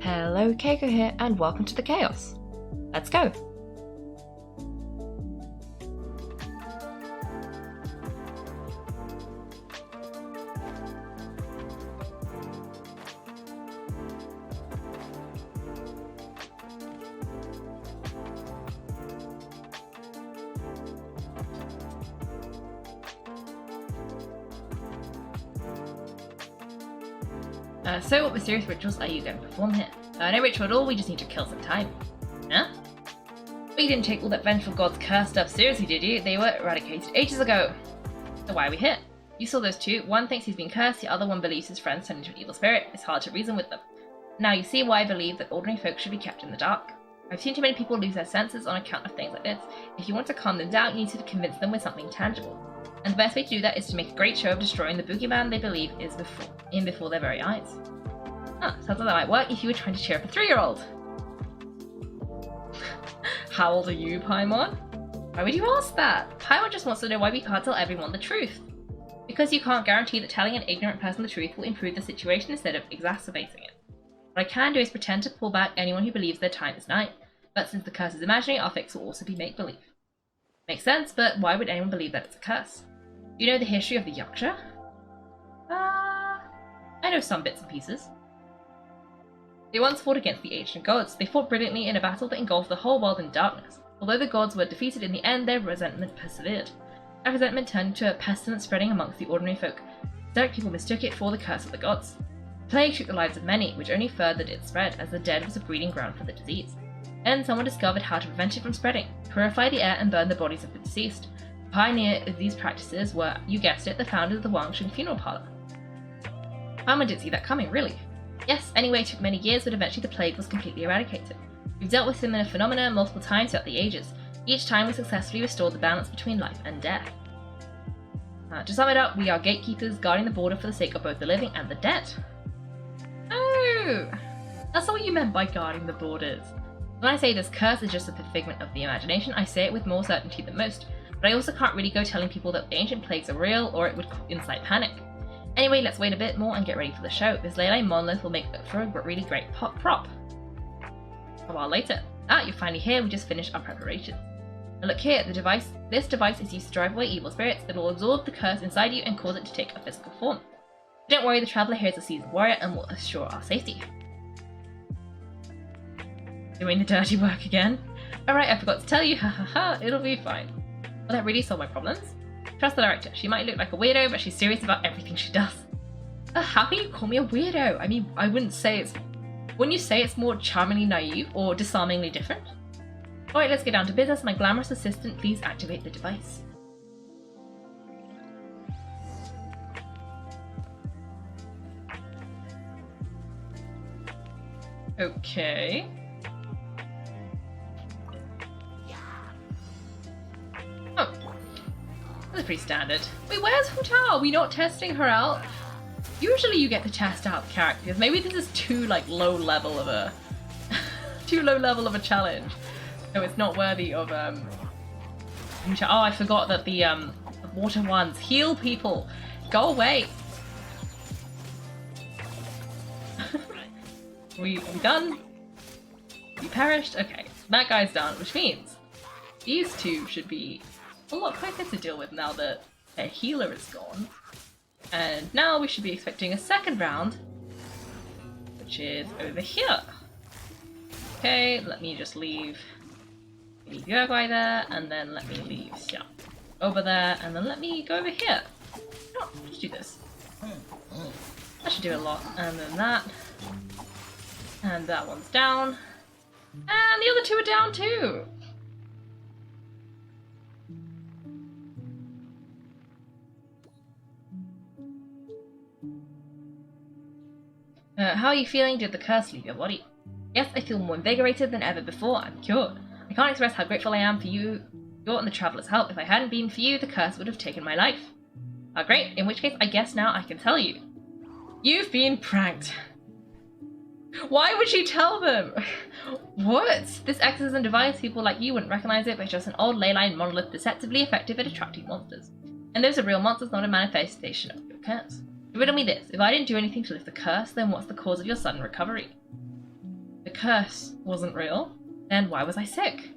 Hello, Kaiko here, and welcome to the chaos. Let's go! So what mysterious rituals are you going to perform here? No ritual at all, we just need to kill some time. Huh? But you didn't take all that vengeful god's curse stuff seriously, did you? They were eradicated ages ago. So why are we here? You saw those two. One thinks he's been cursed, the other one believes his friends turned into an evil spirit. It's hard to reason with them. Now you see why I believe that ordinary folk should be kept in the dark. I've seen too many people lose their senses on account of things like this. If you want to calm them down, you need to convince them with something tangible. And the best way to do that is to make a great show of destroying the boogeyman they believe is before their very eyes. Sounds like that might work if you were trying to cheer up a 3-year-old. How old are you, Paimon? Why would you ask that? Paimon just wants to know why we can't tell everyone the truth. Because you can't guarantee that telling an ignorant person the truth will improve the situation instead of exacerbating it. What I can do is pretend to pull back anyone who believes their time is night, but since the curse is imaginary, our fix will also be make-believe. Makes sense, but why would anyone believe that it's a curse? Do you know the history of the Yaksha? I know some bits and pieces. They once fought against the ancient gods. They fought brilliantly in a battle that engulfed the whole world in darkness. Although the gods were defeated in the end, their resentment persevered. That resentment turned into a pestilence spreading amongst the ordinary folk. Dark people mistook it for the curse of the gods. The plague took the lives of many, which only furthered its spread, as the dead was a breeding ground for the disease. Then someone discovered how to prevent it from spreading, purify the air and burn the bodies of the deceased. The pioneer of these practices were, you guessed it, the founders of the Wangsheng funeral parlor. Paimon didn't see that coming, really. Yes, anyway, it took many years, but eventually the plague was completely eradicated. We've dealt with similar phenomena multiple times throughout the ages. Each time we successfully restored the balance between life and death. To sum it up, we are gatekeepers guarding the border for the sake of both the living and the dead. Oh! That's not what you meant by guarding the borders. When I say this curse is just a figment of the imagination, I say it with more certainty than most, but I also can't really go telling people that the ancient plagues are real or it would incite panic. Anyway, let's wait a bit more and get ready for the show. This ley line monolith will make for a really great prop. A while later. You're finally here, we just finished our preparations. Now look here, this device is used to drive away evil spirits that will absorb the curse inside you and cause it to take a physical form. But don't worry, the Traveller here is a seasoned warrior and will assure our safety. Doing the dirty work again? Alright, I forgot to tell you, it'll be fine. Will that really solve my problems? Trust the director. She might look like a weirdo, but she's serious about everything she does. How can you call me a weirdo? I mean, wouldn't you say it's more charmingly naive or disarmingly different? Alright, let's get down to business. My glamorous assistant, please activate the device. Okay. Oh. That's pretty standard. Wait, where's Hu Tao? Are we not testing her out? Usually you get to test out characters. Maybe this is too low level of a challenge. So it's not worthy of Oh, I forgot that the water ones heal people. Go away. we done? We perished? Okay, that guy's done, which means these two should be a lot quicker to deal with now that their healer is gone. And now we should be expecting a second round, which is over here. Okay, let me just leave Uruguay there, and then let me leave Xiao over there, and then let me go over here. Oh, let's do this. That should do a lot. And then that. And that one's down. And the other two are down too! How are you feeling? Did the curse leave your body? Yes, I feel more invigorated than ever before. I'm cured. I can't express how grateful I am for your and the Traveller's help. If I hadn't been for you, the curse would have taken my life. Great. In which case, I guess now I can tell you. You've been pranked. Why would you tell them? What? This exorcism device, people like you wouldn't recognize it, but it's just an old ley line monolith deceptively effective at attracting monsters. And those are real monsters, not a manifestation of your curse. Riddle me this, if I didn't do anything to lift the curse, then what's the cause of your sudden recovery? curse wasn't real, then why was I sick?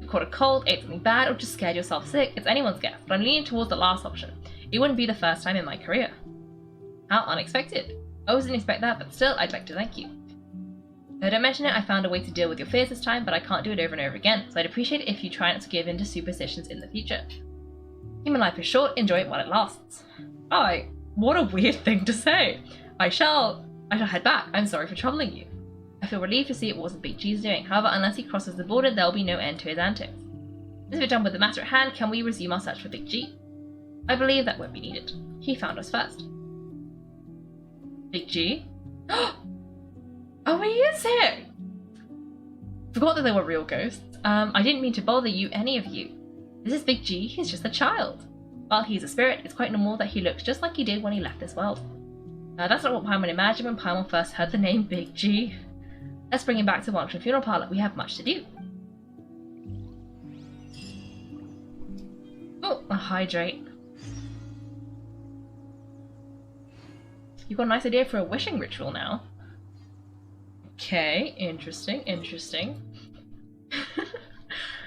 You caught a cold, ate something bad, or just scared yourself sick. It's anyone's guess, but I'm leaning towards the last option. It wouldn't be the first time in my career. How unexpected. I always didn't expect that, but still, I'd like to thank you. Don't mention it, I found a way to deal with your fears this time, but I can't do it over and over again, so I'd appreciate it if you try not to give in to superstitions in the future. Human life is short, enjoy it while it lasts. Alright, what a weird thing to say. I shall head back. I'm sorry for troubling you. I feel relieved to see it wasn't Big G's doing. However, unless he crosses the border, there will be no end to his antics. Since we're done with the matter at hand, can we resume our search for Big G? I believe that won't be needed. He found us first. Big G? Oh, he is here! Forgot that they were real ghosts. I didn't mean to bother you, any of you. This is Big G, he's just a child. While he's a spirit, it's quite normal that he looks just like he did when he left this world. That's not what Paimon imagined when Paimon first heard the name Big G. Let's bring him back to Wangshan Funeral Parlor, we have much to do. Oh, a hydrate. You've got a nice idea for a wishing ritual now. Okay, interesting, interesting.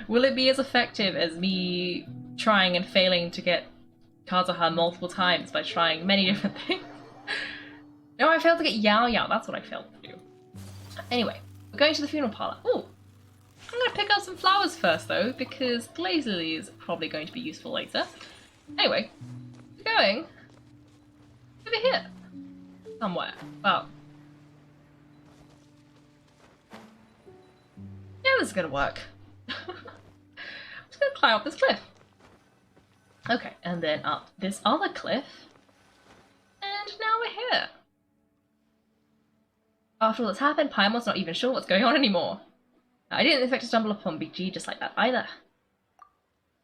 Will it be as effective as me trying and failing to get Kazuha multiple times by trying many different things? No, I failed to get Yao Yao, that's what I failed to do. Anyway, we're going to the funeral parlor. Ooh, I'm gonna pick up some flowers first though, because glaze lily is probably going to be useful later. Anyway, we're going over here. Somewhere. Well, yeah, this is gonna work. I'm just gonna climb up this cliff. Okay, and then up this other cliff. And now we're here. After all that's happened, Paimon's not even sure what's going on anymore. I didn't expect to stumble upon Big G just like that either.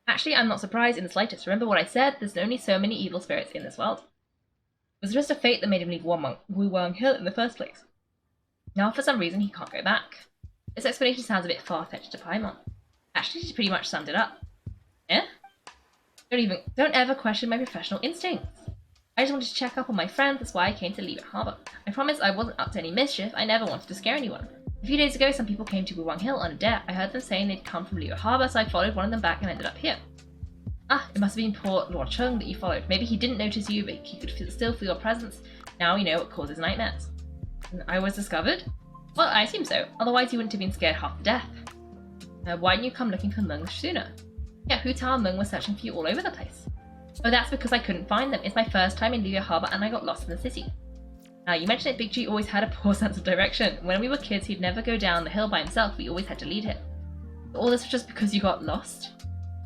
Actually, I'm not surprised in the slightest. Remember what I said? There's only so many evil spirits in this world. It was just a fate that made him leave Wu Wang Hill in the first place. Now, for some reason, he can't go back. This explanation sounds a bit far-fetched to Paimon. Actually, she pretty much summed it up. Eh? Don't ever question my professional instincts. I just wanted to check up on my friends, that's why I came to Liyue Harbor. I promise I wasn't up to any mischief, I never wanted to scare anyone. A few days ago, some people came to Wu Wang Hill on a dare. I heard them saying they'd come from Liyue Harbor, so I followed one of them back and ended up here. Ah, it must have been poor Lord Chung that you followed. Maybe he didn't notice you, but he could still feel your presence. Now we know what causes nightmares. And I was discovered? Well, I assume so. Otherwise you wouldn't have been scared half to death. Why didn't you come looking for Meng sooner? Yeah, Hu Tao and Meng were searching for you all over the place. Oh, that's because I couldn't find them. It's my first time in Liyue Harbor and I got lost in the city. Now, you mentioned that Big G always had a poor sense of direction. When we were kids, he'd never go down the hill by himself. We always had to lead him. All this was just because you got lost?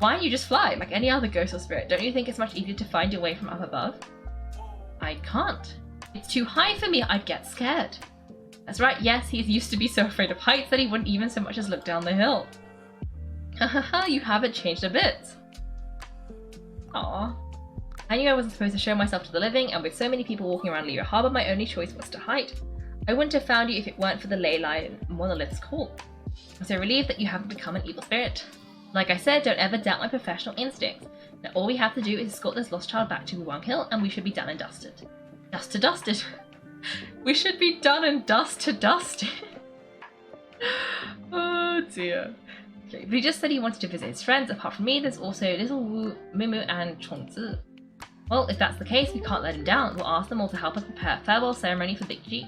Why don't you just fly, like any other ghost or spirit? Don't you think it's much easier to find your way from up above? I can't. It's too high for me, I'd get scared. That's right, yes, he used to be so afraid of heights that he wouldn't even so much as look down the hill. Hahaha, you haven't changed a bit. Aww. I knew I wasn't supposed to show myself to the living, and with so many people walking around Liyue Harbor, my only choice was to hide. I wouldn't have found you if it weren't for the ley line monolith's call. I'm so relieved that you haven't become an evil spirit. Like I said, don't ever doubt my professional instincts. Now all we have to do is escort this lost child back to Wu Wang Hill, and we should be done and dusted. Dust to dusted. We should be done and dust to dusted. Oh dear. Okay, but he just said he wanted to visit his friends. Apart from me, there's also little Wu, Mumu, and Chongzi. Well, if that's the case, we can't let him down. We'll ask them all to help us prepare a farewell ceremony for Big G.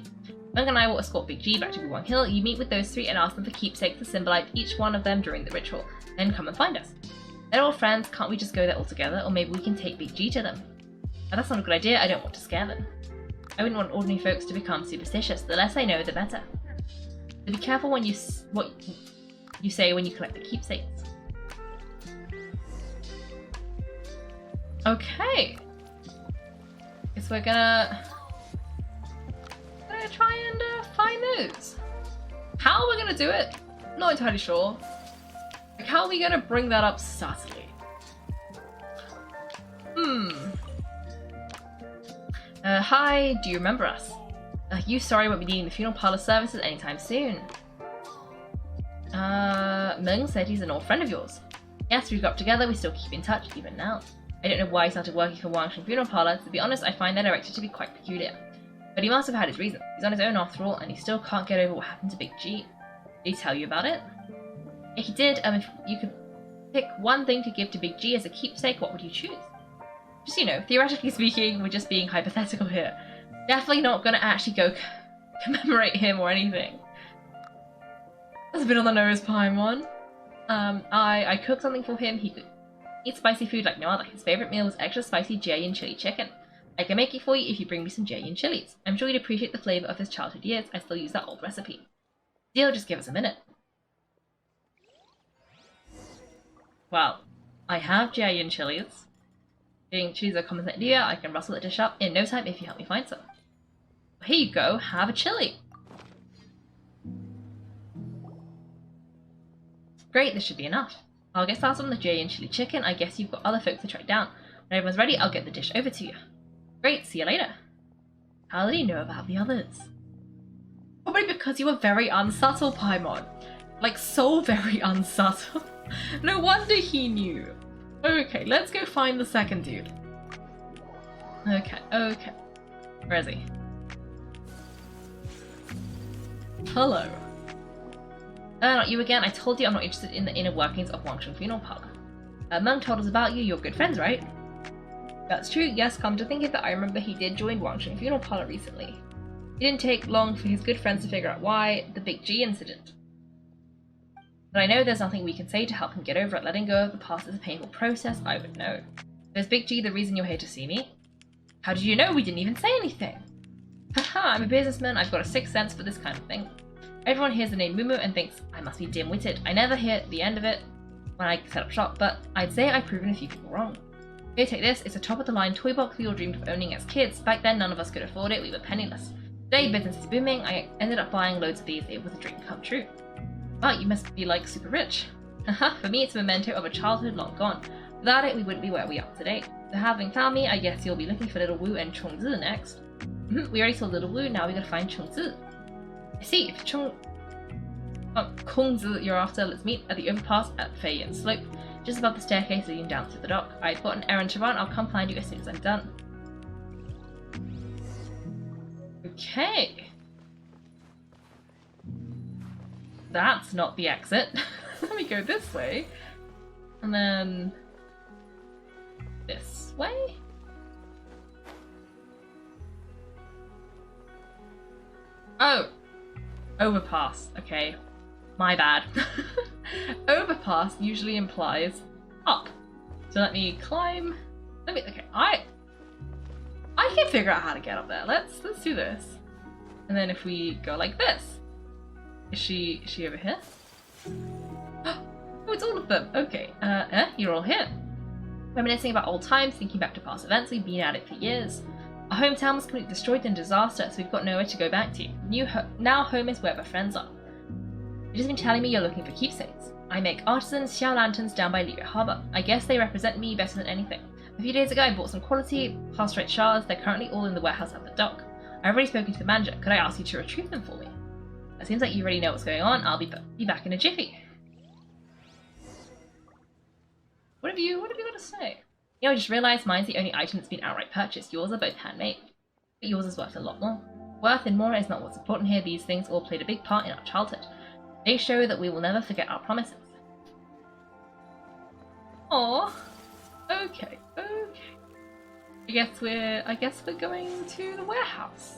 Meng and I will escort Big G back to Wu Wang Hill. You meet with those three and ask them for keepsakes to symbolize each one of them during the ritual. Then come and find us. They're all friends, can't we just go there all together? Or maybe we can take Big G to them. Now, that's not a good idea, I don't want to scare them. I wouldn't want ordinary folks to become superstitious. The less I know, the better. So be careful what you say when you collect the keepsakes. Okay. Guess we're gonna try and find those. How are we gonna do it? Not entirely sure. Like, how are we gonna bring that up subtly? Hi, do you remember us? You sorry won't be needing the funeral parlor services anytime soon. Meng said he's an old friend of yours. Yes, we grew up together, we still keep in touch even now. I don't know why he started working for Wangshan Funeral Parlor. To be honest, I find their director to be quite peculiar. But he must have had his reasons. He's on his own after all, and he still can't get over what happened to Big G. Did he tell you about it? If he did, if you could pick one thing to give to Big G as a keepsake, what would you choose? Just, you know, theoretically speaking, we're just being hypothetical here. Definitely not gonna actually go commemorate him or anything. That's a bit on the nose, Paimon. I cooked something for him. He could eat spicy food like no other. His favourite meal was extra spicy Jayan chili chicken. I can make it for you if you bring me some Jayan chilies. I'm sure you'd appreciate the flavour of his childhood years. I still use that old recipe. Deal, just give us a minute. Well, I have Jayan chilies. Being chilies are common idea, I can rustle the dish up in no time if you help me find some. Here you go, have a chili. Great, this should be enough. I'll get started on the Jayan chili chicken. I guess you've got other folks to track down. When everyone's ready, I'll get the dish over to you. Great, see you later. How did he know about the others? Probably because you were very unsubtle, Paimon. Like, so very unsubtle. No wonder he knew. Okay, let's go find the second dude. Okay. Where is he? Hello. Not you again. I told you I'm not interested in the inner workings of Wangcheng Funeral Parlor. Meng told us about you. You're good friends, right? That's true. Yes, come to think of it, I remember he did join Wangcheng Funeral Parlor recently. It didn't take long for his good friends to figure out why, the Big G incident. But I know there's nothing we can say to help him get over it. Letting go of the past is a painful process, I would know. So is Big G the reason you're here to see me? How did you know? We didn't even say anything. Haha, I'm a businessman, I've got a sixth sense for this kind of thing. Everyone hears the name Mumu and thinks I must be dim-witted. I never hear the end of it when I set up shop, but I'd say I've proven a few people wrong. Here, take this. It's a top-of-the-line toy box we all dreamed of owning as kids. Back then, none of us could afford it. We were penniless. Today, business is booming. I ended up buying loads of these. It was a dream come true. Wow, you must be, like, super rich. Haha, for me, it's a memento of a childhood long gone. Without it, we wouldn't be where we are today. So having found me, I guess you'll be looking for Little Wu and Chongzi next. We already saw Little Wu, now we gotta find Chongzi. I see, if Kongzi you're after, let's meet at the overpass at Feiyan Slope, just above the staircase leading down to the dock. I've got an errand to run, I'll come find you as soon as I'm done. Okay. That's not the exit. Let me go this way. And then this way? Oh! Overpass. Okay. My bad. Overpass usually implies up. So let me climb. Okay, I can figure out how to get up there. Let's do this. And then if we go like this. Is she over here? Oh, it's all of them. Okay. You're all here. Reminiscing about old times, thinking back to past events, we've been at it for years. Our hometown was completely destroyed in disaster, so we've got nowhere to go back to. Now home is where our friends are. You've just been telling me you're looking for keepsakes. I make artisan xiao lanterns down by Liu Harbour. I guess they represent me better than anything. A few days ago I bought some quality plastrite shards. They're currently all in the warehouse at the dock. I've already spoken to the manager. Could I ask you to retrieve them for me? It seems like you already know what's going on. I'll be back in a jiffy. What have you got to say? You know, I just realised mine's the only item that's been outright purchased. Yours are both handmade. But yours is worth a lot more. Worth and more is not what's important here. These things all played a big part in our childhood. They show that we will never forget our promises. Aww. Okay. I guess we're going to the warehouse.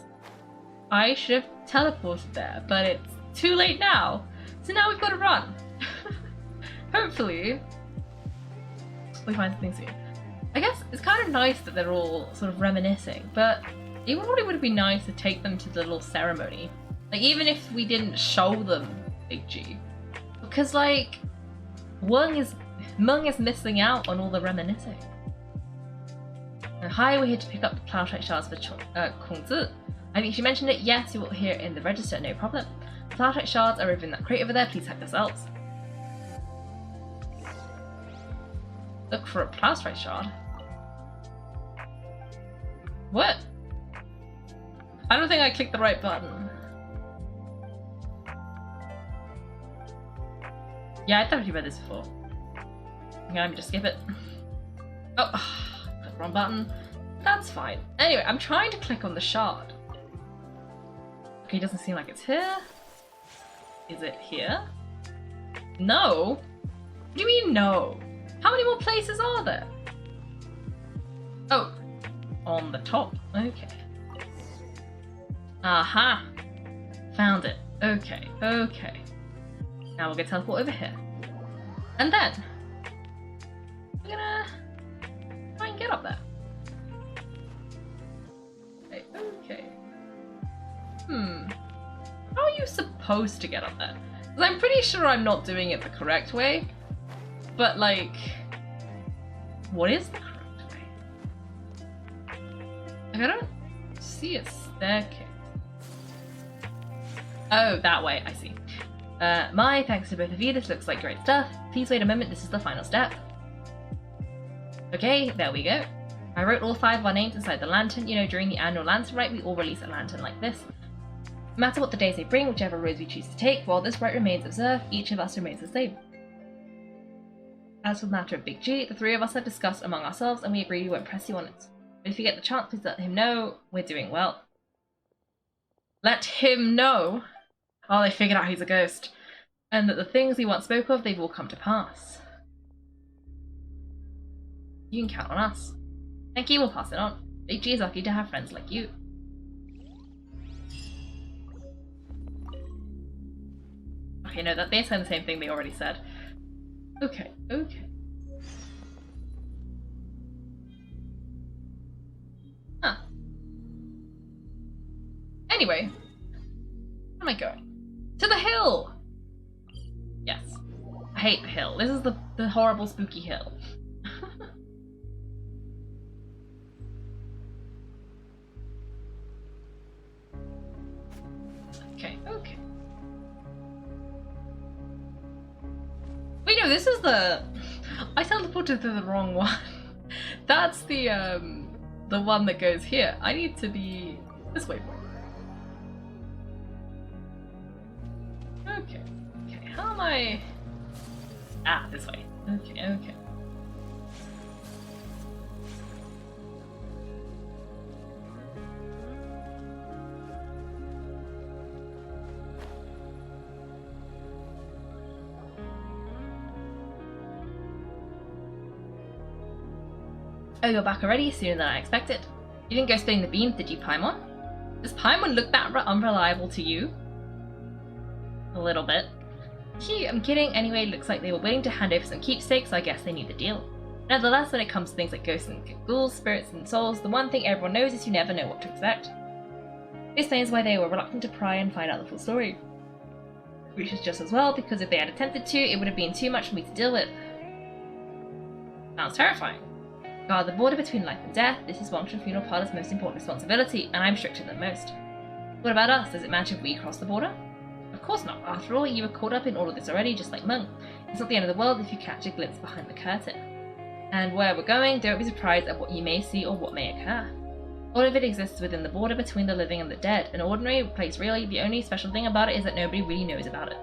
I should have teleported there, but it's too late now. So now we've got to run. Hopefully we find something soon. I guess it's kind of nice that they're all sort of reminiscing, but it probably would have been nice to take them to the little ceremony. Like, even if we didn't show them Big G. Because, like, Meng is missing out on all the reminiscing. Hi, we're here to pick up the plastrite shards for Kongzi. I think she mentioned it. Yes, you will hear it in the register, no problem. The plastrite shards are over in that crate over there. Please help yourselves. Look for a plastrite shard. What? I don't think I clicked the right button. Yeah, I've definitely read this before. Okay, let me just skip it. Oh, click the wrong button. That's fine. Anyway, I'm trying to click on the shard. Okay, it doesn't seem like it's here. Is it here? No? What do you mean no? How many more places are there? Oh, on the top. Okay. Aha! Found it. Okay, okay. Now we're gonna teleport over here. And then we're gonna try and get up there. Okay, okay. How are you supposed to get up there? Because I'm pretty sure I'm not doing it the correct way. But like, what is the correct way? Like, I don't see a staircase. Oh, that way, I see. My thanks to both of you, this looks like great stuff. Please wait a moment, this is the final step. Okay, there we go. I wrote all 5 of our names inside the lantern. You know, during the annual lantern rite, we all release a lantern like this. No matter what the days they bring, whichever roads we choose to take, while this rite remains observed, each of us remains the same. As for the matter of Big G, the 3 of us have discussed among ourselves and we agree we won't press you on it. But if you get the chance, please let him know we're doing well. Let him know? Oh, they figured out he's a ghost. And that the things he once spoke of, they've all come to pass. You can count on us. Thank you, we'll pass it on. Big G is lucky to have friends like you. Okay, no, they're saying the same thing they already said. Okay, okay. Huh. Anyway, where am I going? To the hill! Yes. I hate the hill. This is the horrible spooky hill. Okay, okay. Wait, no, this is the... I teleported to the wrong one. That's the one that goes here. I need to be this way. Okay, okay, how am I... Ah, this way. Okay, okay. Oh, you're back already? Sooner than I expected. You didn't go spinning the beams, did you, Paimon? Does Paimon look that unreliable to you? A little bit. Gee, I'm kidding. Anyway, looks like they were willing to hand over some keepsakes, so I guess they knew the deal. Nevertheless, when it comes to things like ghosts and ghouls, spirits and souls, the one thing everyone knows is you never know what to expect. This explains why they were reluctant to pry and find out the full story. Which is just as well, because if they had attempted to, it would have been too much for me to deal with. Sounds terrifying. Guard the border between life and death. This is one of funeral parlor's most important responsibility, and I'm stricter than most. What about us? Does it matter if we cross the border? Of course not. After all, you were caught up in all of this already, just like Monk. It's not the end of the world if you catch a glimpse behind the curtain. And where we're going, don't be surprised at what you may see or what may occur. All of it exists within the border between the living and the dead. An ordinary place, really. The only special thing about it is that nobody really knows about it.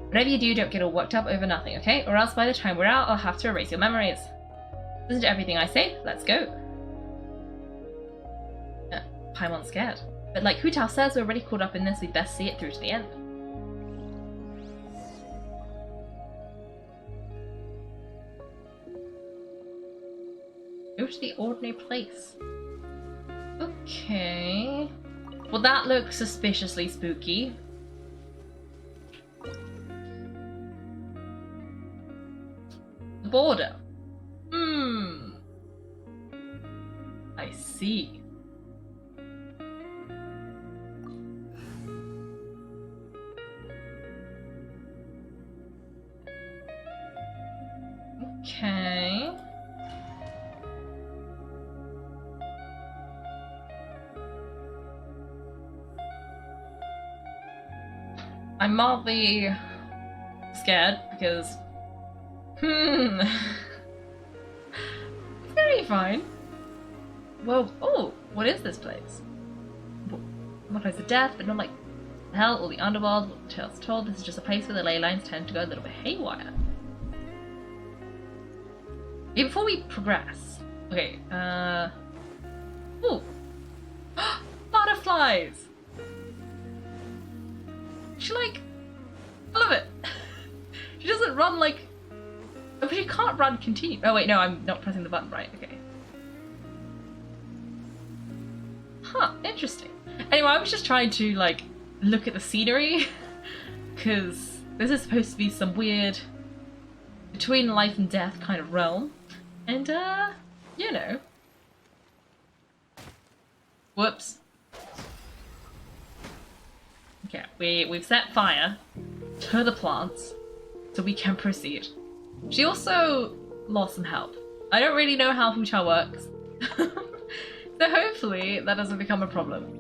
Whatever you do, don't get all worked up over nothing, okay? Or else by the time we're out, I'll have to erase your memories. Listen to everything I say. Let's go. Paimon's scared. But like Hu Tao says, we're already caught up in this. We'd best see it through to the end. Go to the ordinary place. Okay. Well, that looks suspiciously spooky. The border. I see. Okay. I'm mildly scared because it's gonna be fine. Whoa, oh, what is this place? What is the death, but not like hell or the underworld, what the tale's told. This is just a place where the ley lines tend to go a little bit haywire. Okay, before we progress, okay, ooh, butterflies! She like doesn't run like... Oh, but she can't run continue. Oh wait, no, I'm not pressing the button right, okay. Huh, interesting. Anyway, I was just trying to, like, look at the scenery, because this is supposed to be some weird between life and death kind of realm, and, you know. Whoops. Okay, we've set fire to the plants, so we can proceed. She also lost some health. I don't really know how Hu Tao works, so hopefully that doesn't become a problem.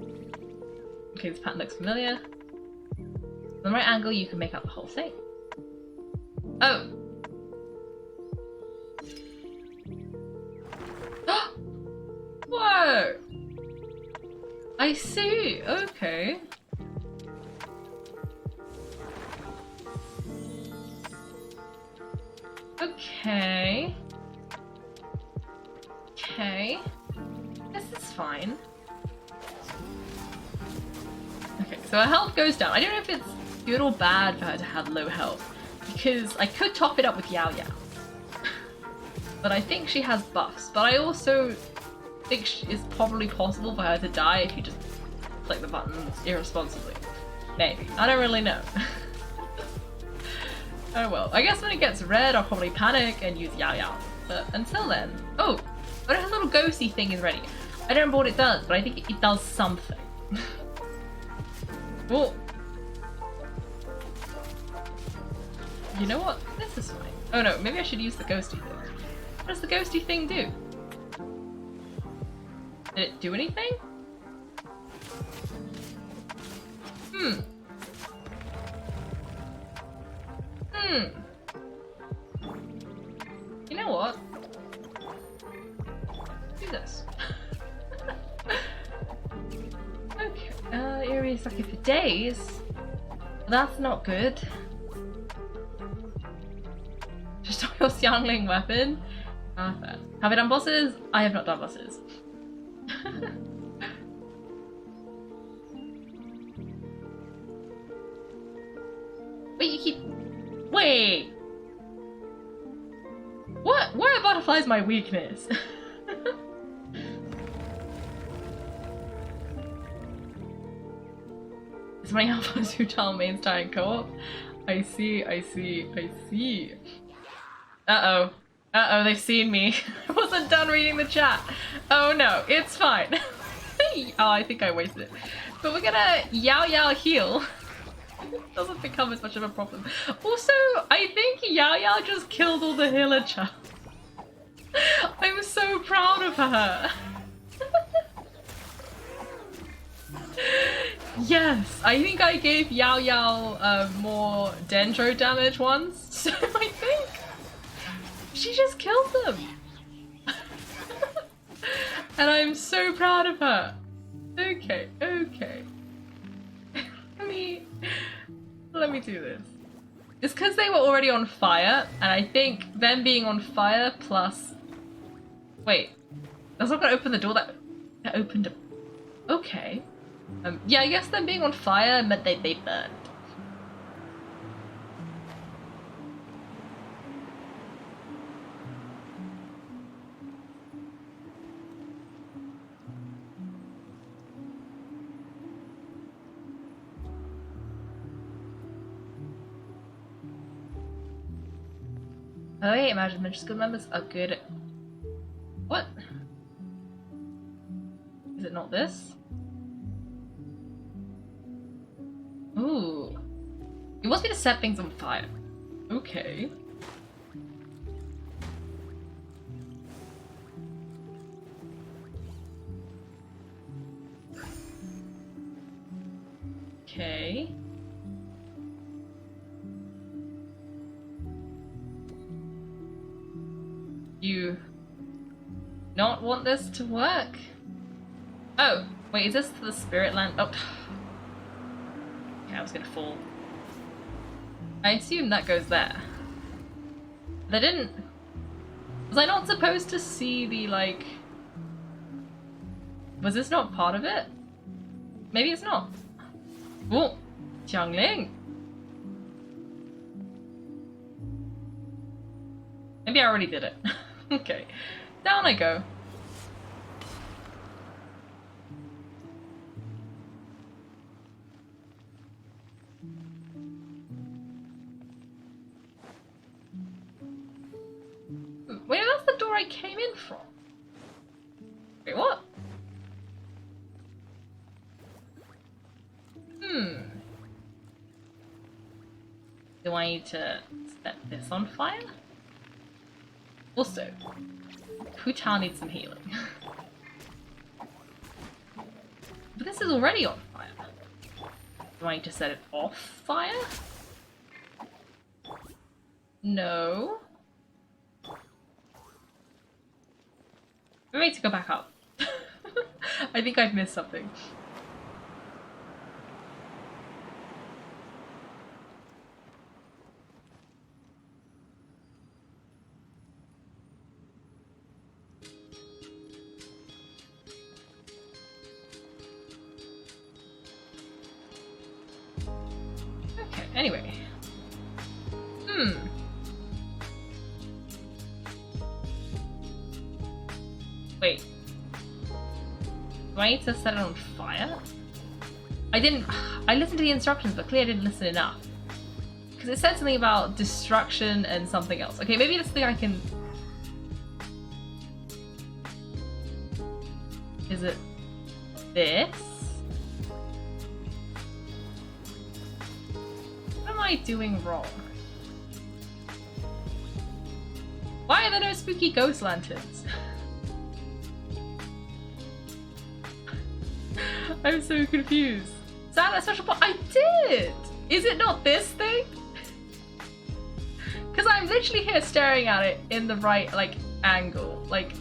Okay, this pattern looks familiar. From the right angle, you can make out the whole thing. Oh! Whoa! I see, okay. Okay. Okay. This is fine. Okay, so her health goes down. I don't know if it's good or bad for her to have low health, because I could top it up with Yao Yao. But I think she has buffs, but I also think it's probably possible for her to die if you just click the buttons irresponsibly. Maybe. I don't really know. Oh well. I guess when it gets red, I'll probably panic and use Yao Yao. But until then... Oh! But her little ghosty thing is ready. I don't remember what it does, but I think it does something. Oh! You know what? This is fine. Oh no, maybe I should use the ghosty thing. What does the ghosty thing do? Did it do anything? You know what? Do this. Okay. Area is lucky for days. That's not good. Just on your Xiangling weapon. Ah, fair. Have I done bosses? I have not done bosses. Wait, you keep... Wait! What? Why are butterflies my weakness? It's funny how far Hu Tao mains die in co-op. I see, I see, I see. Uh-oh. Uh-oh, they've seen me. I wasn't done reading the chat. Oh no, it's fine. Oh, I think I wasted it. But we're gonna Yao Yao heal. It doesn't become as much of a problem. Also, I think Yao Yao just killed all the healer chow. I'm so proud of her. Yes, I think I gave Yao Yao more dendro damage once, so I think she just killed them. And I'm so proud of her. Okay, okay. Let me do this. It's because they were already on fire, and I think them being on fire plus... Wait, that's not gonna open the door that opened it. Okay. Yeah, I guess them being on fire meant they burned. Oh wait, imagine mental skill members are good at... What? Is it not this? Ooh. It wants me to set things on fire. Okay. Okay. You not want this to work? Oh, wait, is this the spirit land? Oh. Yeah, I was gonna fall. I assume that goes there. They didn't... Was I not supposed to see the, like... Was this not part of it? Maybe it's not. Oh, Xiangling. Maybe I already did it. Okay. Down I go. Wait, that's the door I came in from. Wait, what? Do I need to set this on fire? Also, Hu Tao needs some healing. But this is already on fire. Do I need to set it off fire? No. We need to go back up. I think I've missed something. Okay, anyway. Wait. Do I need to set it on fire? I listened to the instructions, but clearly I didn't listen enough. Because it said something about destruction and something else. Okay, maybe this thing I can... Is it this? What am I doing wrong? Why are there no spooky ghost lanterns? I'm so confused. Sam, that special part? I did! Is it not this thing? Because I'm literally here staring at it in the right, like, angle. Like,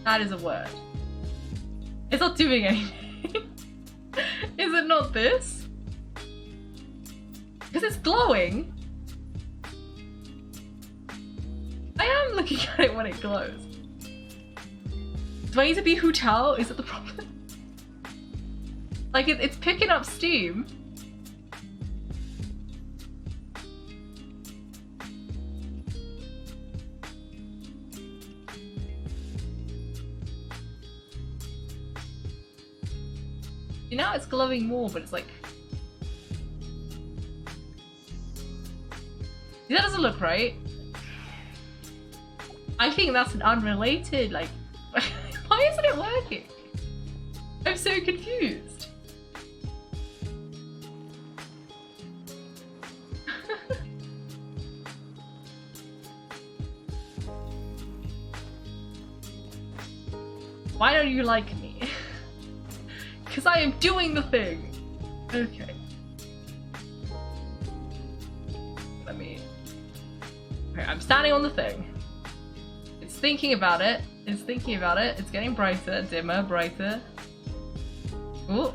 that is a word. It's not doing anything. Is it not this? Because it's glowing. I am looking at it when it glows. Do I need to be Hu Tao? Is it the problem? Like, it's picking up steam. You know, it's glowing more, but it's like... That doesn't look right. I think that's an unrelated, like... Why isn't it working? I'm so confused. Why don't you like me? Because I am doing the thing. Okay. Let me... Okay, I'm standing on the thing. It's thinking about it. It's thinking about it. It's getting brighter, dimmer, brighter. Ooh.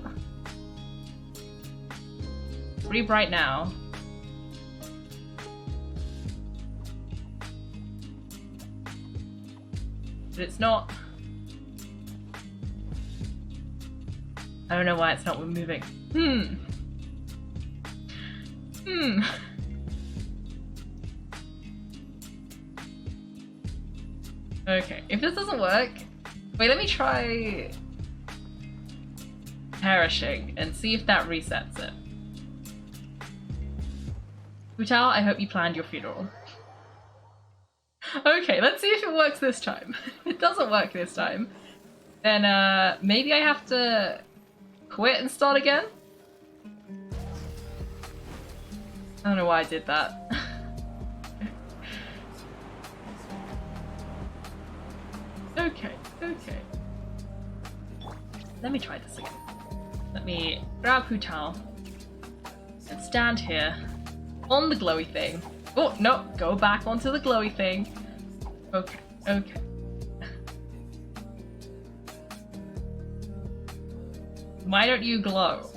Pretty bright now. But it's not... I don't know why it's not moving. Okay, if this doesn't work... Wait, let me try... perishing and see if that resets it. Hu Tao, I hope you planned your funeral. Okay, let's see if it works this time. If it doesn't work this time, then maybe I have to quit and start again? I don't know why I did that. Okay. Let me try this again. Let me grab Hu Tao and stand here on the glowy thing. Oh, no, go back onto the glowy thing. Okay. Why don't you glow?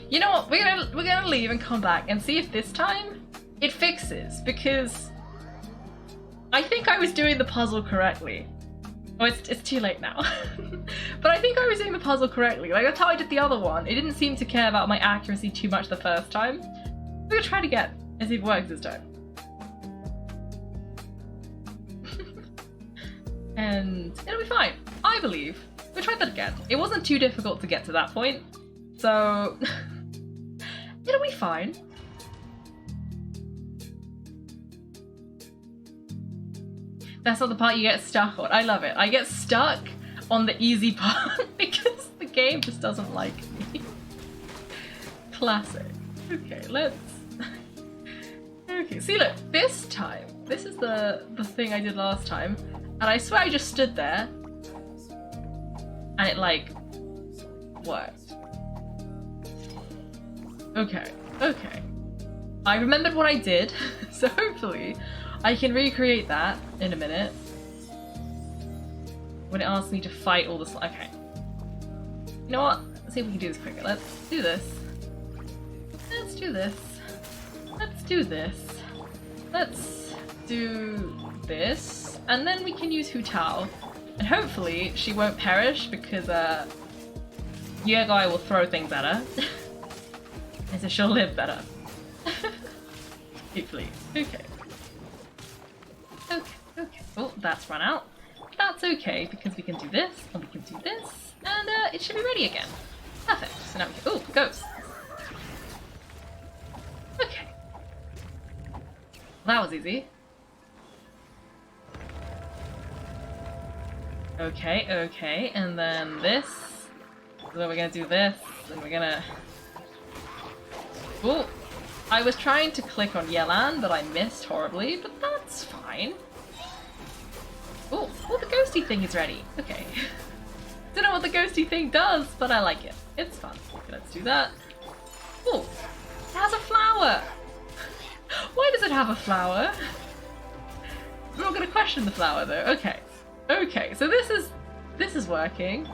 You know what? We're gonna leave and come back and see if this time it fixes, because I think I was doing the puzzle correctly. Oh, it's too late now. But I think I was doing the puzzle correctly. Like, that's how I did the other one. It didn't seem to care about my accuracy too much the first time. We're gonna try it again and see if it works this time. And it'll be fine, I believe. We'll try that again. It wasn't too difficult to get to that point, so it'll be fine. That's not the part you get stuck on. I love it. I get stuck on the easy part because the game just doesn't like me. Classic. Okay, let's... Okay, see look, this time, this is the thing I did last time, and I swear I just stood there, and it like, worked. Okay, okay. I remembered what I did, so hopefully I can recreate that in a minute. When it asks me to fight all this, okay. You know what? Let's see if we can do this quicker. Let's do this. Let's do this. Let's do this. Let's do this. And then we can use Hu Tao. And hopefully she won't perish because Guy will throw things at her. And so she'll live better. Hopefully. Okay. Okay, okay. Oh, that's run out. That's okay because we can do this and we can do this and it should be ready again. Perfect. So now we can... Oh, ghost. Okay. That was easy. Okay, okay, and then this. So then we're gonna do this, and we're gonna... Oh! I was trying to click on Yelan, but I missed horribly, but that's fine. Oh, oh, the ghosty thing is ready. Okay. Don't know what the ghosty thing does, but I like it. It's fun. Okay, let's do that. Oh, it has a flower! Why does it have a flower? I'm not gonna question the flower though. Okay. Okay, so this is working.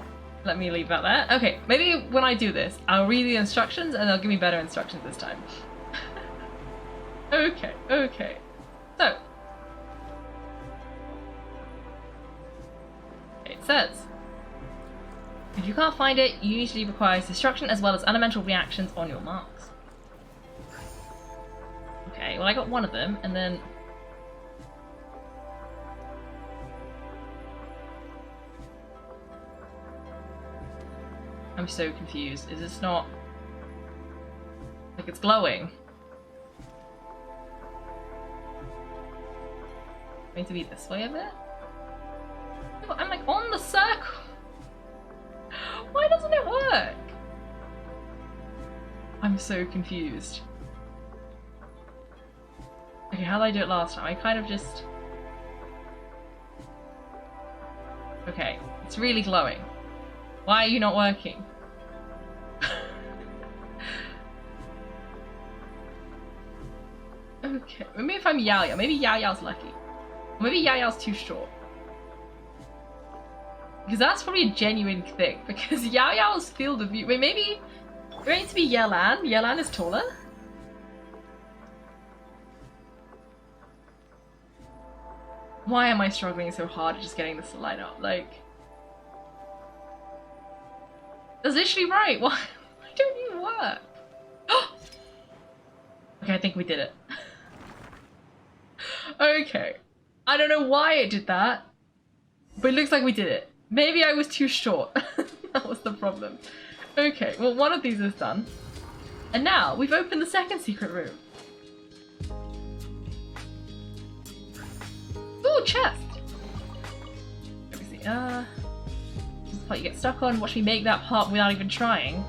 Let me leave that there. Okay, maybe when I do this, I'll read the instructions and they'll give me better instructions this time. Okay, okay. So, it says, if you can't find it, you usually requires destruction as well as elemental reactions on your marks. Okay, well I got one of them, and then... I'm so confused. Is this not... like it's glowing? Going to be this way a bit? No, I'm like on the circle! Why doesn't it work? I'm so confused. Okay, how did I do it last time? I kind of just... Okay, it's really glowing. Why are you not working? Okay, maybe if I'm Yao Yao. Maybe Yao Yao's lucky. Or maybe Yao Yao's too short. Because that's probably a genuine thing. Because Yao Yao's field of view... Wait, maybe... Going to be Yelan? Yelan is taller? Why am I struggling so hard at just getting this to line up? Like... That's literally right. Why don't you work? Okay, I think we did it. Okay. I don't know why it did that, but it looks like we did it. Maybe I was too short. That was the problem. Okay, well one of these is done. And now we've opened the second secret room. Ooh, chest! Let me see. This is the part you get stuck on. Watch me make that part without even trying.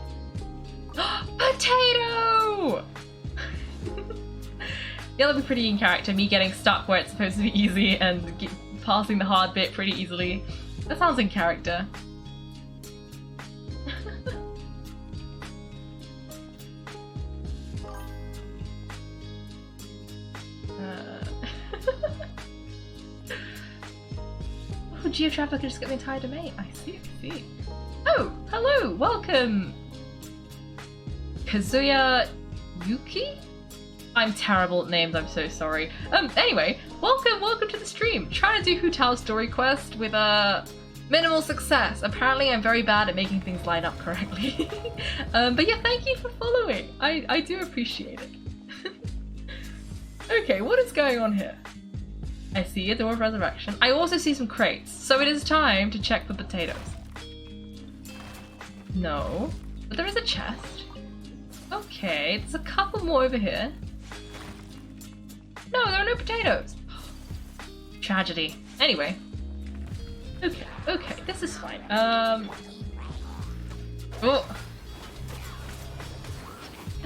Potato! Yeah, that'll be pretty in character, me getting stuck where it's supposed to be easy and passing the hard bit pretty easily. That sounds in character. Oh, Geotrapper could just get the entire domain. I see, I see. Oh, hello, welcome! Kazuya Yuki? I'm terrible at names, I'm so sorry. Anyway, welcome to the stream. Trying to do Hu Tao's story quest with minimal success. Apparently I'm very bad at making things line up correctly. But yeah, thank you for following. I do appreciate it. Okay, what is going on here? I see a door of resurrection. I also see some crates, so it is time to check for potatoes. No, but there is a chest. Okay, there's a couple more over here. No, there are no potatoes. Tragedy. Anyway. Okay, this is fine. Oh.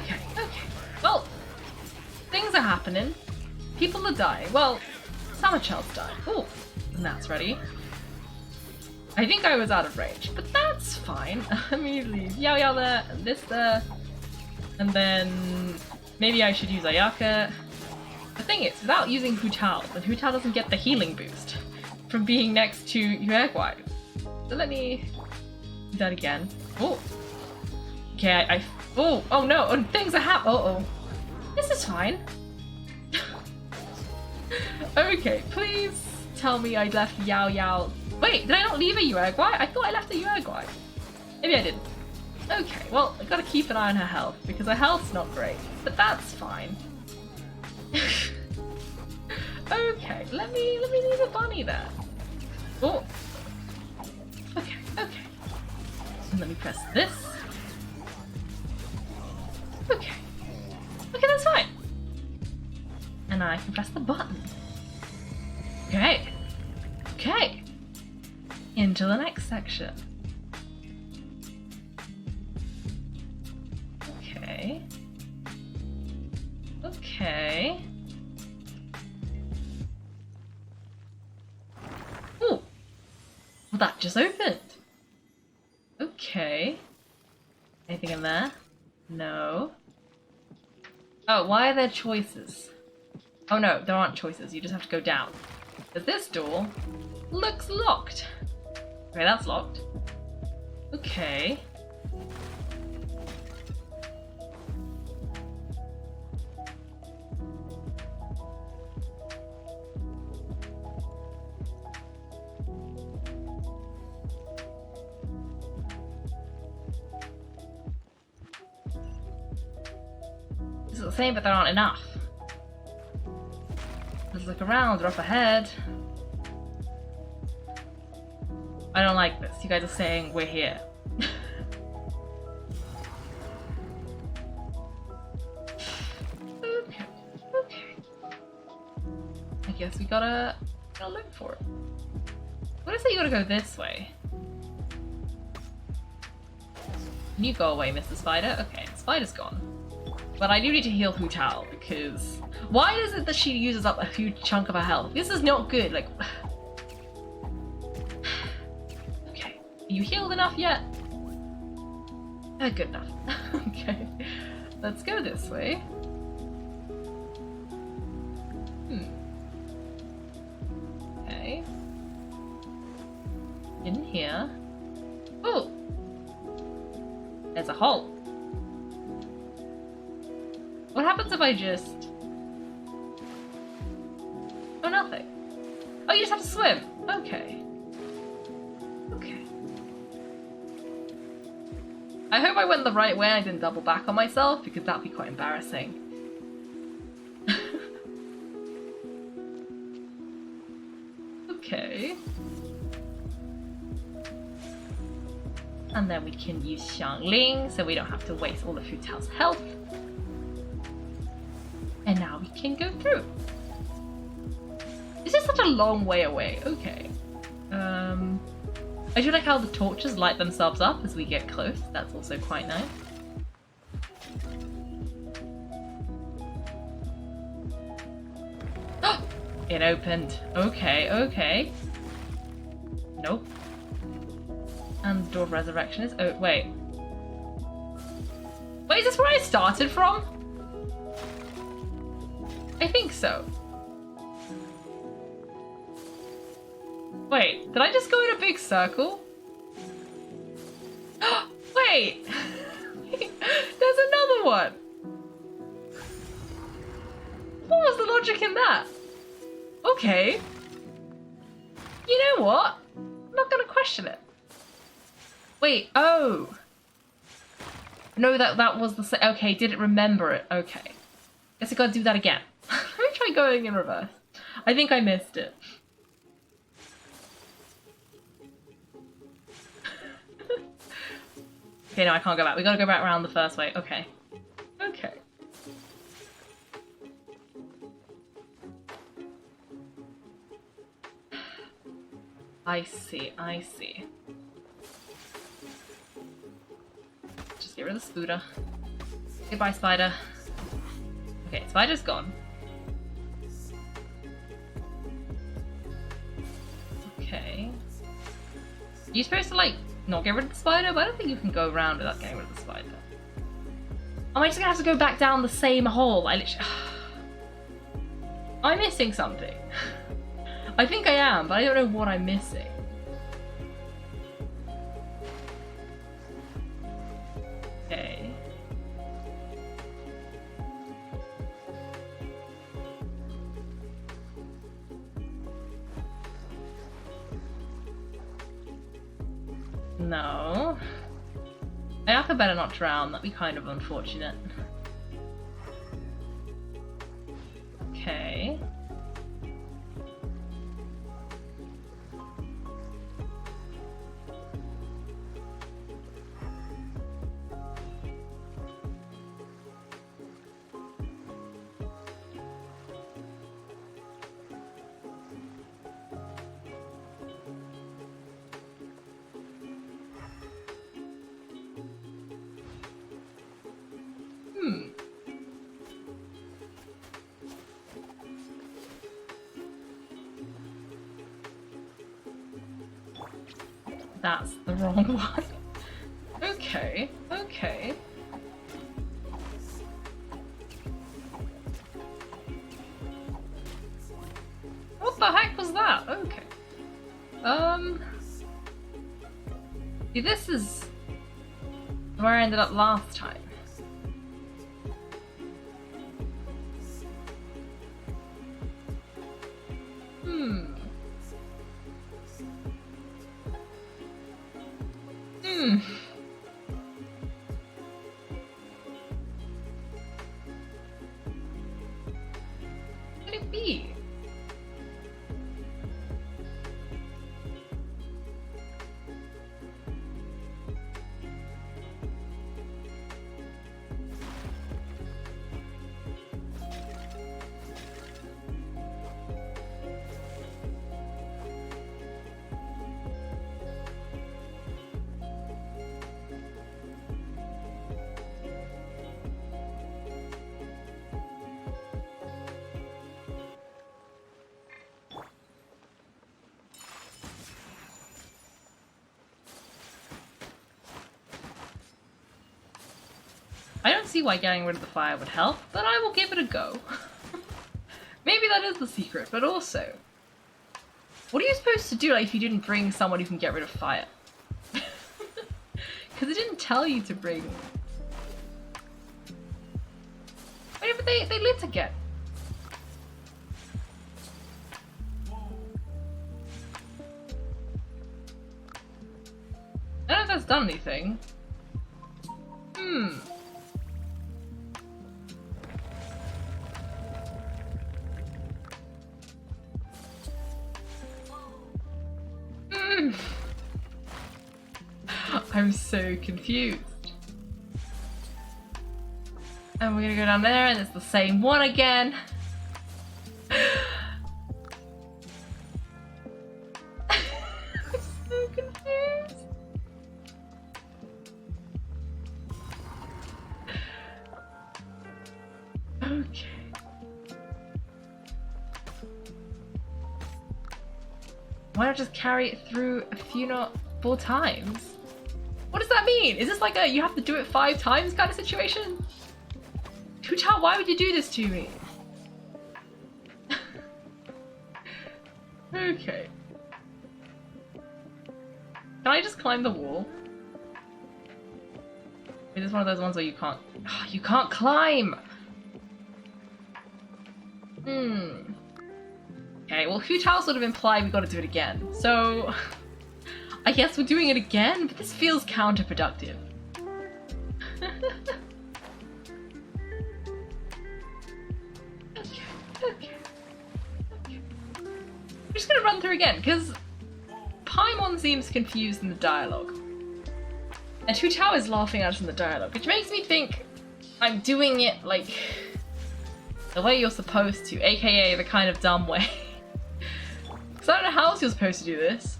Okay. Well, things are happening. People are dying. Well, Summerchild's dying. Oh, and that's ready. I think I was out of range, but that's fine. Let me leave Yao there, and this there. And then maybe I should use Ayaka. The thing is, without using Hu Tao, then Hu Tao doesn't get the healing boost from being next to Yuegwai. So let me do that again. Oh. Okay, oh no, oh, things are happening. Oh. This is fine. Okay, please tell me I left Yao. Wait, did I not leave a Yuegwai? I thought I left a Yuegwai. Maybe I didn't. Okay, well, I gotta keep an eye on her health, because her health's not great, but that's fine. Okay, let me leave a bunny there. Oh. Okay. And let me press this. Okay, that's fine. And I can press the button. Okay. Into the next section. Okay. Ooh! Well, that just opened. Okay. Anything in there? No. Oh, why are there choices? Oh no, there aren't choices. You just have to go down. But this door looks locked. Okay, that's locked. Okay. This is the same, but there aren't enough. Let's look around, they're up ahead. I don't like this. You guys are saying we're here. Okay. I guess we gotta look for it. What is it? You gotta go this way. Can you go away, Mr. Spider? Okay, the spider's gone. But I do need to heal Hu Tao because why is it that she uses up a huge chunk of her health? This is not good. Like, okay, are you healed enough yet? Good enough. Okay, let's go this way. Okay. In here. Oh, there's a hole. What happens if I just... Oh, nothing. Oh, you just have to swim. Okay. I hope I went the right way and I didn't double back on myself, because that'd be quite embarrassing. Okay. And then we can use Xiangling, so we don't have to waste all of Hu Tao's health. And now we can go through. This is such a long way away. Okay. I do like how the torches light themselves up as we get close. That's also quite nice. It opened. Okay. Nope. And the door of resurrection is... Oh, wait. Wait, is this where I started from? I think so. Wait, did I just go in a big circle? Wait! There's another one? What was the logic in that? Okay. You know what? I'm not gonna question it. Wait, oh. No, that was the same. Okay, did it remember it? Okay. Guess I gotta do that again. Let me try going in reverse. I think I missed it. Okay, no, I can't go back. We gotta go back around the first way. Okay. Okay. I see, I see. Just get rid of the Spooder. Goodbye, Spider. Okay, Spider's gone. Okay. Are you supposed to, like, not get rid of the Spider? But I don't think you can go around without getting rid of the Spider. Am I just gonna have to go back down the same hole? I literally... I'm missing something. I think I am, but I don't know what I'm missing. Okay. No. Ayaka better not drown, that'd be kind of unfortunate. Okay. That's the wrong one. Okay, okay. What the heck was that? Okay. See, this is where I ended up last time. What could it be? I don't see why getting rid of the fire would help, but I will give it a go. Maybe that is the secret, but also... What are you supposed to do like, if you didn't bring someone who can get rid of fire? Because it didn't tell you to bring... Wait, but they lit again. I don't know if that's done anything. I'm so confused. And we're gonna go down there and it's the same one again. I'm so confused. Okay. Why not just carry it through a few, not 4 times? What does that mean? Is this like a you have to do it 5 times kind of situation? Hu Tao, why would you do this to me? Okay. Can I just climb the wall? Is this one of those ones where you can't... you can't climb! Okay, well, Hu Tao sort of implied we gotta do it again. So... I guess we're doing it again, but this feels counterproductive. Okay. I'm just gonna run through again, because Paimon seems confused in the dialogue. And Hu Tao is laughing at us in the dialogue, which makes me think I'm doing it, like, the way you're supposed to, aka the kind of dumb way. Because I don't know how else you're supposed to do this.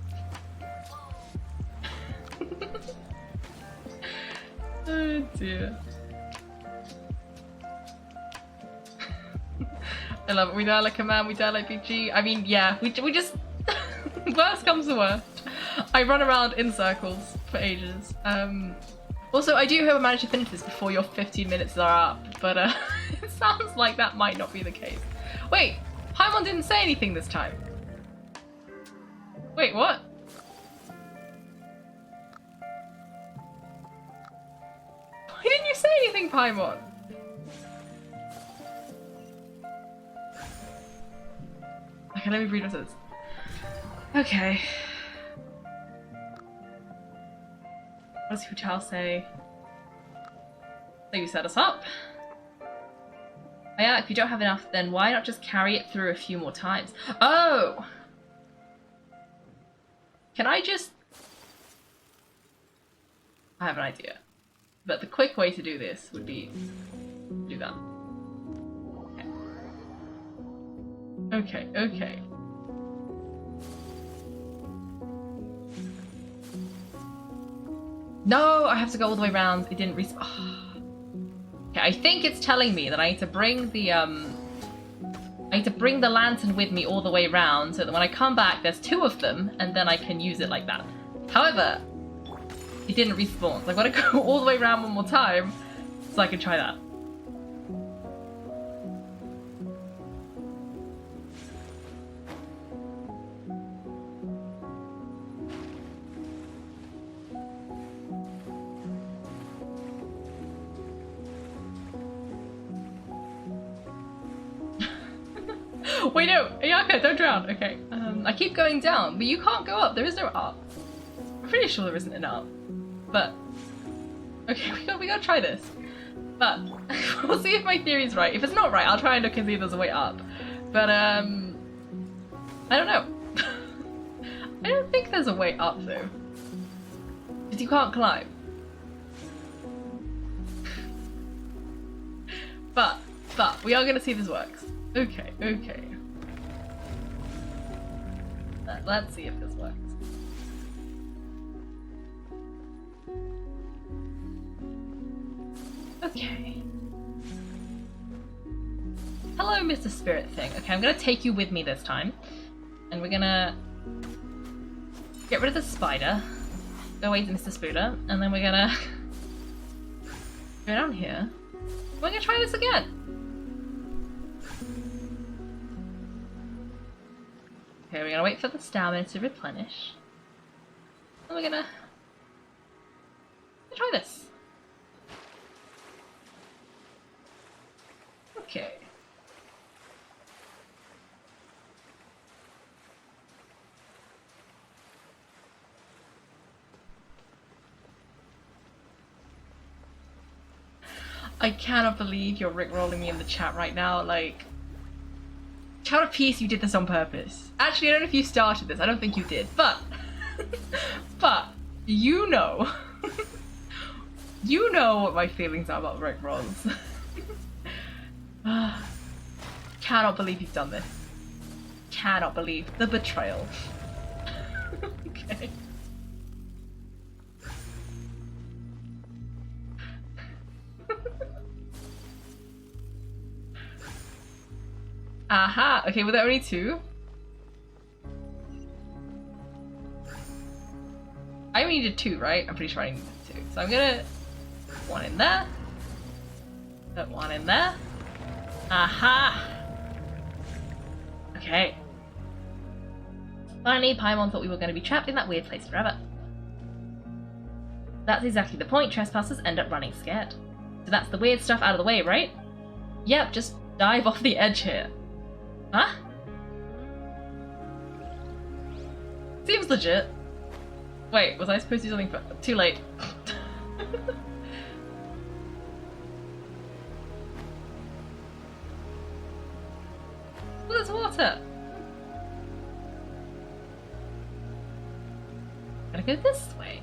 Oh dear. I love it. We die like a man, we die like Big G. I mean, yeah, we just... worst comes to worst. I run around in circles for ages. Also, I do hope I manage to finish this before your 15 minutes are up, but it sounds like that might not be the case. Wait, Paimon didn't say anything this time. Wait, what? Why didn't you say anything, Paimon? Okay, let me read what it says. Okay. What does Hu Tao say? So you set us up? Oh yeah, if you don't have enough, then why not just carry it through a few more times? Oh! Can I just... I have an idea. But the quick way to do this would be... do that. Okay, okay. No, I have to go all the way around. It didn't respawn. Oh. Okay, I think it's telling me that I need to bring the lantern with me all the way around so that when I come back there's two of them and then I can use it like that. However, it didn't respawn. So I've got to go all the way around one more time so I can try that. Wait, no! Ayaka, don't drown! Okay. I keep going down, but you can't go up. There is no up. I'm pretty sure there isn't an up. But... okay, we gotta try this. But, we'll see if my theory's right. If it's not right, I'll try and look and see if there's a way up. But, I don't know. I don't think there's a way up, though. Because you can't climb. But, we are gonna see if this works. Okay, okay. Let's see if this works. Okay. Hello, Mr. Spirit Thing. Okay, I'm gonna take you with me this time. And we're gonna get rid of the spider. Go away to Mr. Spooder. And then we're gonna go down here. We're gonna try this again. Okay, we're gonna wait for the stamina to replenish. And we're gonna try this. Okay. I cannot believe you're rickrolling me in the chat right now, like... Child of Peace, you did this on purpose. Actually, I don't know if you started this. I don't think you did. But... but, you know... you know what my feelings are about rickrolls. Cannot believe you've done this. Cannot believe the betrayal. Okay. Aha! Okay, were there only two? I only needed two, right? I'm pretty sure I needed two. So I'm gonna... one in there. Put one in there. Aha! Okay. Finally, Paimon thought we were going to be trapped in that weird place forever. That's exactly the point. Trespassers end up running scared. So that's the weird stuff out of the way, right? Yep, just dive off the edge here. Huh? Seems legit. Wait, was I supposed to do something too late? Oh, there's water! Gotta go this way.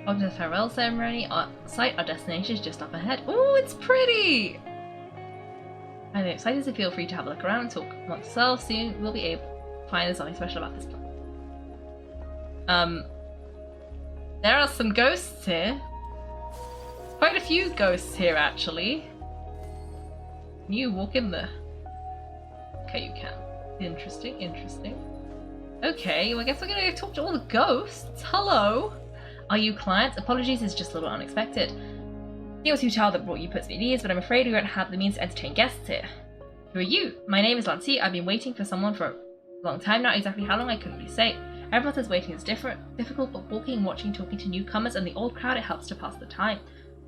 Welcome to the farewell ceremony. Our site, our destination is just up ahead. Oh, it's pretty! I'm excited, so feel free to have a look around and talk amongst yourselves. Soon we'll be able to find something special about this place. There are some ghosts here. Quite a few ghosts here, actually. Can you walk in there? Okay, you can. Interesting, interesting. Okay, well I guess we're gonna go talk to all the ghosts. Hello! Are you clients? Apologies, it's just a little unexpected. It was Hu Tao that brought you puts me at ease, but I'm afraid we won't have the means to entertain guests here. Who are you? My name is Lancy. I've been waiting for someone for a long time now. Exactly how long I couldn't really say. Everyone says waiting is difficult, but walking, watching, talking to newcomers and the old crowd, it helps to pass the time.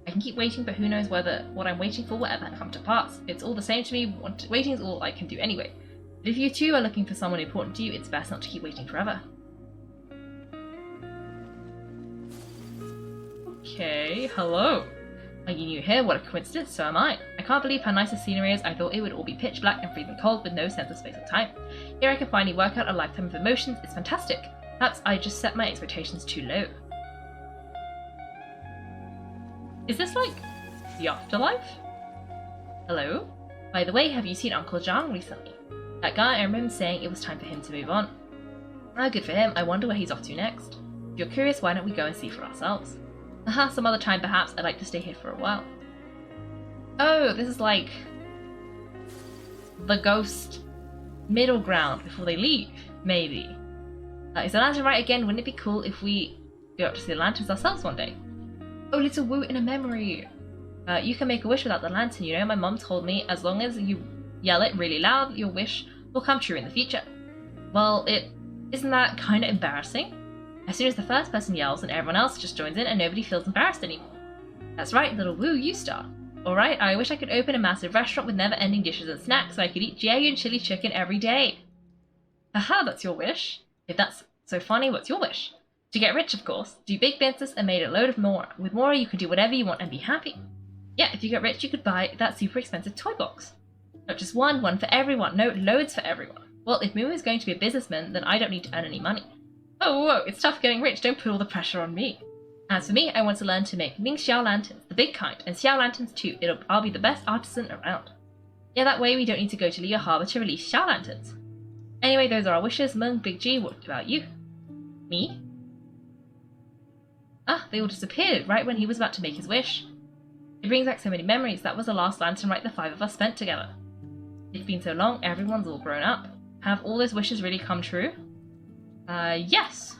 I can keep waiting, but who knows whether what I'm waiting for will ever come to pass. It's all the same to me. Waiting is all I can do anyway. But if you too are looking for someone important to you, it's best not to keep waiting forever. Okay, hello. Are you new here? What a coincidence, so am I. I can't believe how nice the scenery is. I thought it would all be pitch black and freezing cold with no sense of space or time. Here I can finally work out a lifetime of emotions. It's fantastic. Perhaps I just set my expectations too low. Is this like the afterlife? Hello? By the way, have you seen Uncle Zhang recently? That guy, I remember saying it was time for him to move on. Ah, good for him. I wonder where he's off to next. If you're curious, why don't we go and see for ourselves? Haha, some other time perhaps. I'd like to stay here for a while. Oh, this is like the ghost middle ground before they leave, maybe. Is the lantern right again? Wouldn't it be cool if we go up to see the lanterns ourselves one day? Oh, little Wu in a memory. You can make a wish without the lantern, you know. My mom told me as long as you yell it really loud, your wish will come true in the future. Well, isn't that kind of embarrassing? As soon as the first person yells and everyone else just joins in and nobody feels embarrassed anymore. That's right, little Wu, you start. Alright, I wish I could open a massive restaurant with never-ending dishes and snacks so I could eat jiayu and chili chicken every day. Haha, that's your wish. If that's so funny, what's your wish? To get rich, of course. Do big business and made a load of more. With more, you can do whatever you want and be happy. Yeah, if you get rich, you could buy that super expensive toy box. Not just one for everyone. No, loads for everyone. Well, if Moo is going to be a businessman, then I don't need to earn any money. Oh, whoa, it's tough getting rich. Don't put all the pressure on me. As for me, I want to learn to make Ming Xiao lanterns, the big kind, and Xiao lanterns too. I'll be the best artisan around. Yeah, that way we don't need to go to Liu Harbor to release Xiao lanterns. Anyway, those are our wishes. Meng, Big G, what about you? Me? Ah, they all disappeared right when he was about to make his wish. It brings back so many memories. That was the last lantern rite the five of us spent together. It's been so long, everyone's all grown up. Have all those wishes really come true? Yes.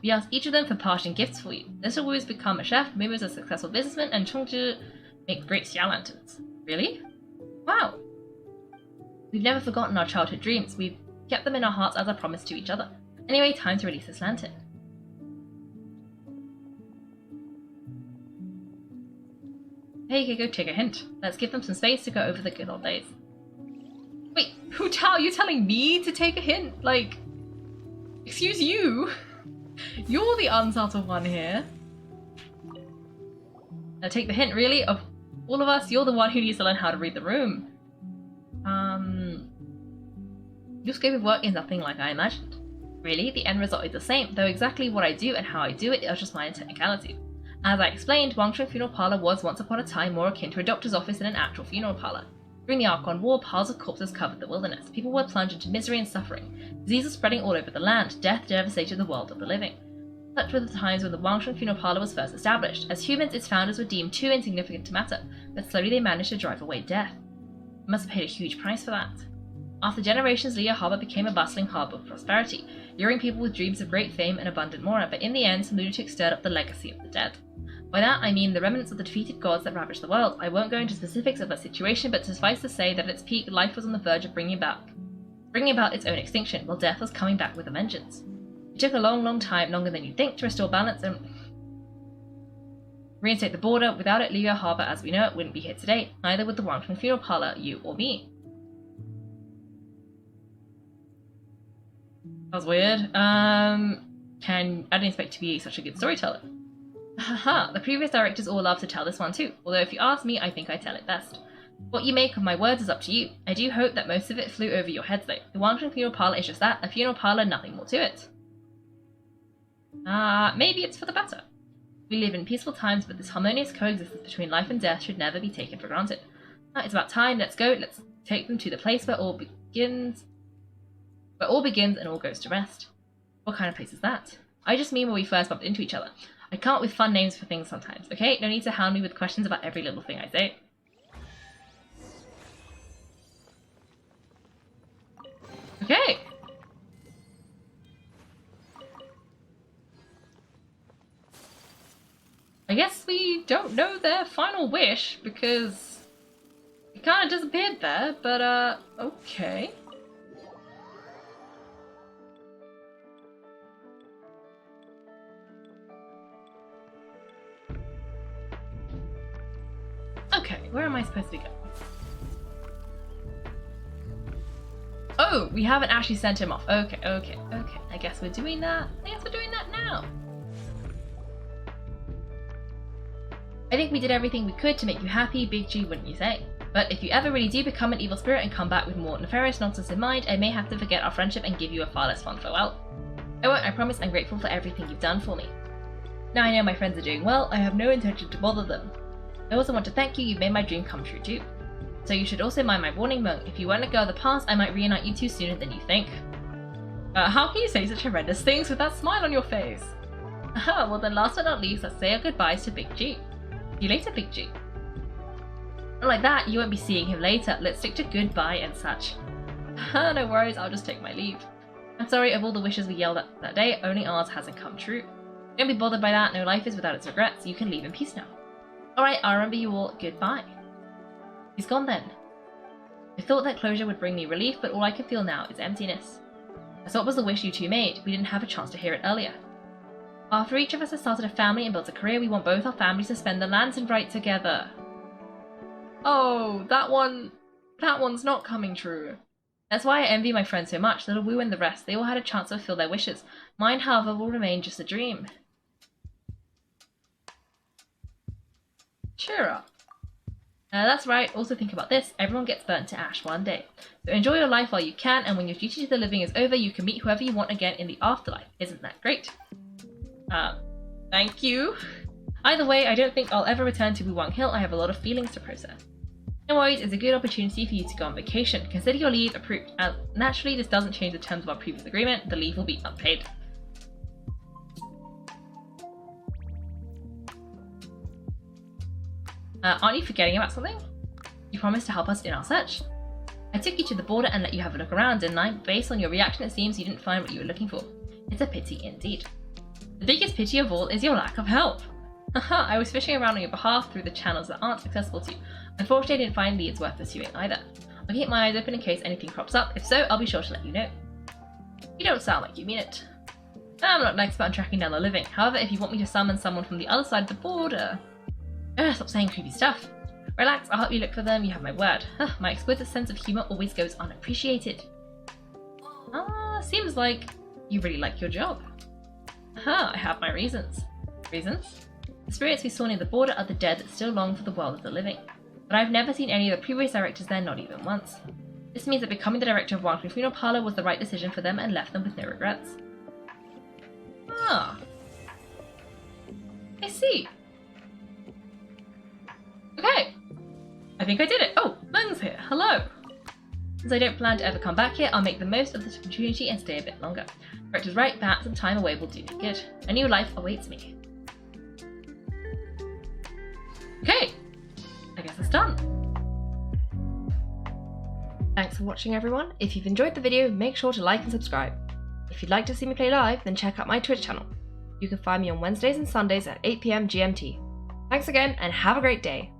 We asked each of them for parting gifts for you. Little Wu's become a chef, Mumu is a successful businessman, and Chongzhi make great xiao lanterns. Really? Wow. We've never forgotten our childhood dreams. We've kept them in our hearts as a promise to each other. Anyway, time to release this lantern. Hey, Kaiko, take a hint. Let's give them some space to go over the good old days. Wait, Hu Tao, you telling me to take a hint? Like, excuse you? You're the unsubtle one here. Now take the hint, really? Of all of us, you're the one who needs to learn how to read the room. Your scope of work is nothing like I imagined. Really, the end result is the same, though exactly what I do and how I do it are just minor technicalities. As I explained, Wangcheng Funeral Parlor was once upon a time more akin to a doctor's office than an actual funeral parlor. During the Archon War, piles of corpses covered the wilderness. People were plunged into misery and suffering. Disease was spreading all over the land. Death devastated the world of the living. Such were the times when the Wangshan Funeral Parlor was first established. As humans, its founders were deemed too insignificant to matter, but slowly they managed to drive away death. They must have paid a huge price for that. After generations, Liyue Harbor became a bustling hub of prosperity, luring people with dreams of great fame and abundant mora, but in the end, some lunatics stirred up the legacy of the dead. By that, I mean the remnants of the defeated gods that ravaged the world. I won't go into specifics of that situation, but suffice to say that at its peak, life was on the verge of bringing about its own extinction, while death was coming back with a vengeance. It took a long time, longer than you'd think, to restore balance and reinstate the border. Without it, Liyue Harbor as we know it wouldn't be here today, neither would the Wangshan Funeral Parlor, you or me. That was weird. I didn't expect to be such a good storyteller. Haha, the previous directors all love to tell this one too, although if you ask me, I think I tell it best. What you make of my words is up to you. I do hope that most of it flew over your heads though. The Wangshan Funeral Parlor is just that, a funeral parlor, nothing more to it. Maybe it's for the better. We live in peaceful times, but this harmonious coexistence between life and death should never be taken for granted. It's about time, let's go, let's take them to the place where all begins and all goes to rest. What kind of place is that? I just mean where we first bumped into each other. I come up with fun names for things sometimes, okay? No need to hound me with questions about every little thing I say. Okay. I guess we don't know their final wish because it kind of disappeared there, but okay. Okay, where am I supposed to be going? Oh, we haven't actually sent him off. Okay. I guess we're doing that. Now. I think we did everything we could to make you happy, Big G, wouldn't you say? But if you ever really do become an evil spirit and come back with more nefarious nonsense in mind, I may have to forget our friendship and give you a far less fond farewell. I won't, I promise. I'm grateful for everything you've done for me. Now I know my friends are doing well, I have no intention to bother them. I also want to thank you, you've made my dream come true too. So you should also mind my warning, Monk. If you won't let go of the past, I might reunite you two sooner than you think. How can you say such horrendous things with that smile on your face? Well then last but not least, let's say our goodbyes to Big G. See you later, Big G. Not like that, you won't be seeing him later. Let's stick to goodbye and such. No worries, I'll just take my leave. I'm sorry, of all the wishes we yelled at that day, only ours hasn't come true. Don't be bothered by that, no life is without its regrets. You can leave in peace now. Alright, I'll remember you all. Goodbye. He's gone then. I thought that closure would bring me relief, but all I can feel now is emptiness. That's what was the wish you two made. We didn't have a chance to hear it earlier. After each of us has started a family and built a career, we want both our families to spend the lands and right together. Oh, that one's not coming true. That's why I envy my friends so much. Little Wu and the rest, they all had a chance to fulfill their wishes. Mine, however, will remain just a dream. Cheer up. That's right, also think about this, everyone gets burnt to ash one day. So enjoy your life while you can, and when your duty to the living is over, you can meet whoever you want again in the afterlife. Isn't that great? Thank you. Either way, I don't think I'll ever return to Wuwang Hill. I have a lot of feelings to process. No worries, it's a good opportunity for you to go on vacation. Consider your leave approved. Naturally, this doesn't change the terms of our previous agreement. The leave will be unpaid. Aren't you forgetting about something? You promised to help us in our search. I took you to the border and let you have a look around, didn't I? Based on your reaction, it seems you didn't find what you were looking for. It's a pity indeed. The biggest pity of all is your lack of help. Haha, I was fishing around on your behalf through the channels that aren't accessible to you. Unfortunately, I didn't find leads worth pursuing either. I'll keep my eyes open in case anything crops up. If so, I'll be sure to let you know. You don't sound like you mean it. I'm not an expert on tracking down the living. However, if you want me to summon someone from the other side of the border... stop saying creepy stuff. Relax, I'll help you look for them, you have my word. My exquisite sense of humour always goes unappreciated. Seems like you really like your job. I have my reasons. Reasons? The spirits we saw near the border are the dead that still long for the world of the living. But I've never seen any of the previous directors there, not even once. This means that becoming the director of Wangshan Funeral Parlor was the right decision for them and left them with no regrets. I see. Okay. I think I did it. Oh, Meng's here. Hello. Since I don't plan to ever come back here, I'll make the most of this opportunity and stay a bit longer. Director's right, perhaps some time away will do me good. A new life awaits me. Okay, I guess it's done. Thanks for watching everyone. If you've enjoyed the video, make sure to like and subscribe. If you'd like to see me play live, then check out my Twitch channel. You can find me on Wednesdays and Sundays at 8 PM GMT. Thanks again and have a great day.